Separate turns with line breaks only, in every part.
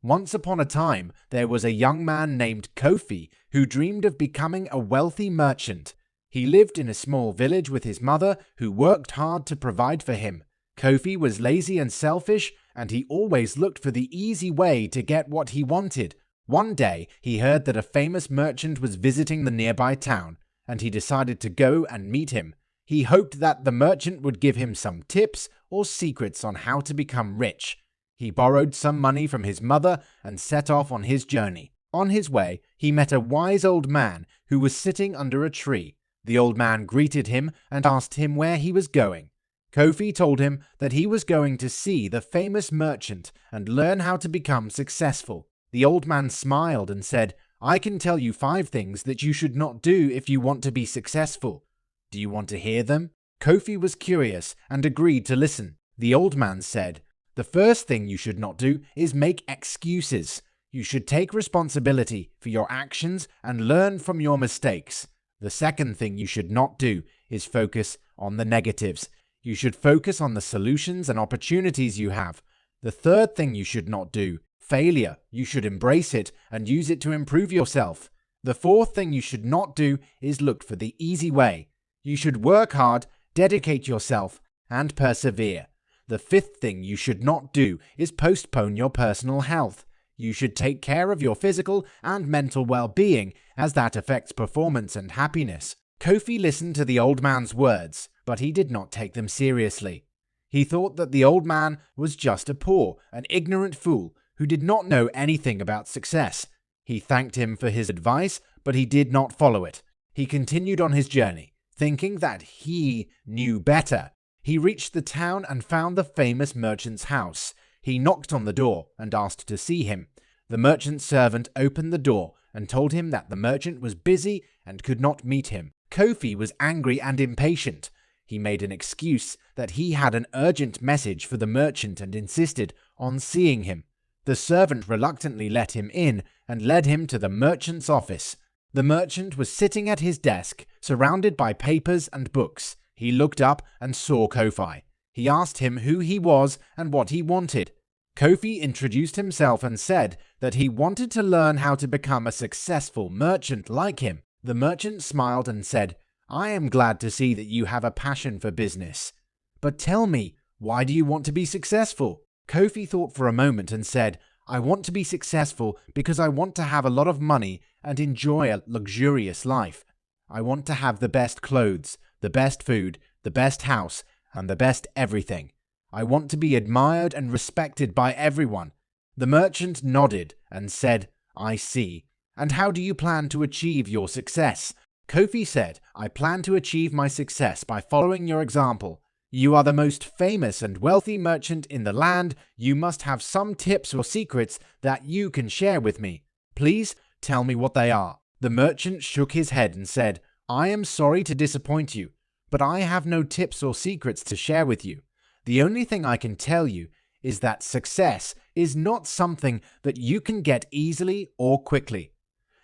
Once upon a time, there was a young man named Kofi who dreamed of becoming a wealthy merchant. He lived in a small village with his mother, who worked hard to provide for him. Kofi was lazy and selfish, and he always looked for the easy way to get what he wanted. One day, he heard that a famous merchant was visiting the nearby town, and he decided to go and meet him. He hoped that the merchant would give him some tips or secrets on how to become rich. He borrowed some money from his mother and set off on his journey. On his way, he met a wise old man who was sitting under a tree. The old man greeted him and asked him where he was going. Kofi told him that he was going to see the famous merchant and learn how to become successful. The old man smiled and said, "I can tell you 5 things that you should not do if you want to be successful. Do you want to hear them?" Kofi was curious and agreed to listen. The old man said, "The first thing you should not do is make excuses. You should take responsibility for your actions and learn from your mistakes. The second thing you should not do is focus on the negatives. You should focus on the solutions and opportunities you have. The third thing you should not do, failure. You should embrace it and use it to improve yourself. The fourth thing you should not do is look for the easy way. You should work hard, dedicate yourself, and persevere. The fifth thing you should not do is postpone your personal health. You should take care of your physical and mental well-being, as that affects performance and happiness." Kofi listened to the old man's words, but he did not take them seriously. He thought that the old man was just a poor and ignorant fool who did not know anything about success. He thanked him for his advice, but he did not follow it. He continued on his journey, thinking that he knew better. He reached the town and found the famous merchant's house. He knocked on the door and asked to see him. The merchant's servant opened the door and told him that the merchant was busy and could not meet him. Kofi was angry and impatient. He made an excuse that he had an urgent message for the merchant and insisted on seeing him. The servant reluctantly let him in and led him to the merchant's office. The merchant was sitting at his desk, surrounded by papers and books. He looked up and saw Kofi. He asked him who he was and what he wanted. Kofi introduced himself and said that he wanted to learn how to become a successful merchant like him. The merchant smiled and said, "I am glad to see that you have a passion for business. But tell me, why do you want to be successful?" Kofi thought for a moment and said, "I want to be successful because I want to have a lot of money and enjoy a luxurious life. I want to have the best clothes, the best food, the best house, and the best everything. I want to be admired and respected by everyone." The merchant nodded and said, "I see. And how do you plan to achieve your success?" Kofi said, "I plan to achieve my success by following your example. You are the most famous and wealthy merchant in the land. You must have some tips or secrets that you can share with me. Please tell me what they are." The merchant shook his head and said, "I am sorry to disappoint you, but I have no tips or secrets to share with you. The only thing I can tell you is that success is not something that you can get easily or quickly.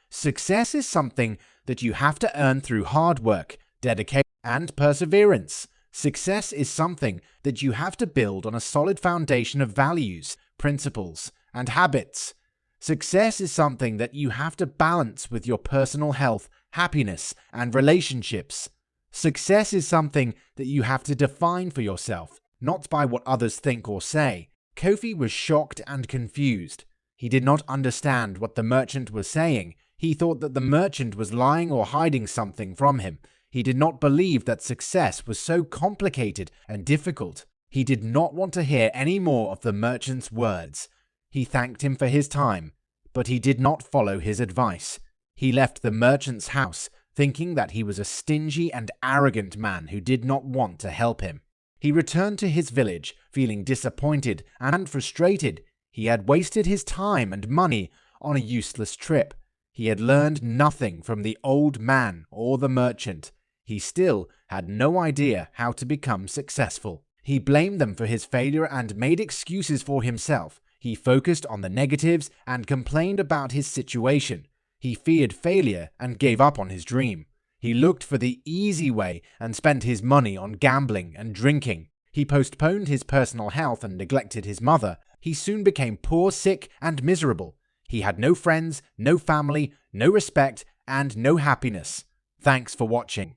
Success is something that you have to earn through hard work, dedication, and perseverance. Success is something that you have to build on a solid foundation of values, principles, and habits. Success is something that you have to balance with your personal health, happiness, and relationships. Success is something that you have to define for yourself, not by what others think or say." Kofi was shocked and confused. He did not understand what the merchant was saying. He thought that the merchant was lying or hiding something from him. He did not believe that success was so complicated and difficult. He did not want to hear any more of the merchant's words. He thanked him for his time, but he did not follow his advice. He left the merchant's house, thinking that he was a stingy and arrogant man who did not want to help him. He returned to his village, feeling disappointed and frustrated. He had wasted his time and money on a useless trip. He had learned nothing from the old man or the merchant. He still had no idea how to become successful. He blamed them for his failure and made excuses for himself. He focused on the negatives and complained about his situation. He feared failure and gave up on his dream. He looked for the easy way and spent his money on gambling and drinking. He postponed his personal health and neglected his mother. he soon became poor, sick, and miserable. He had no friends, no family, no respect, and no happiness. Thanks for watching.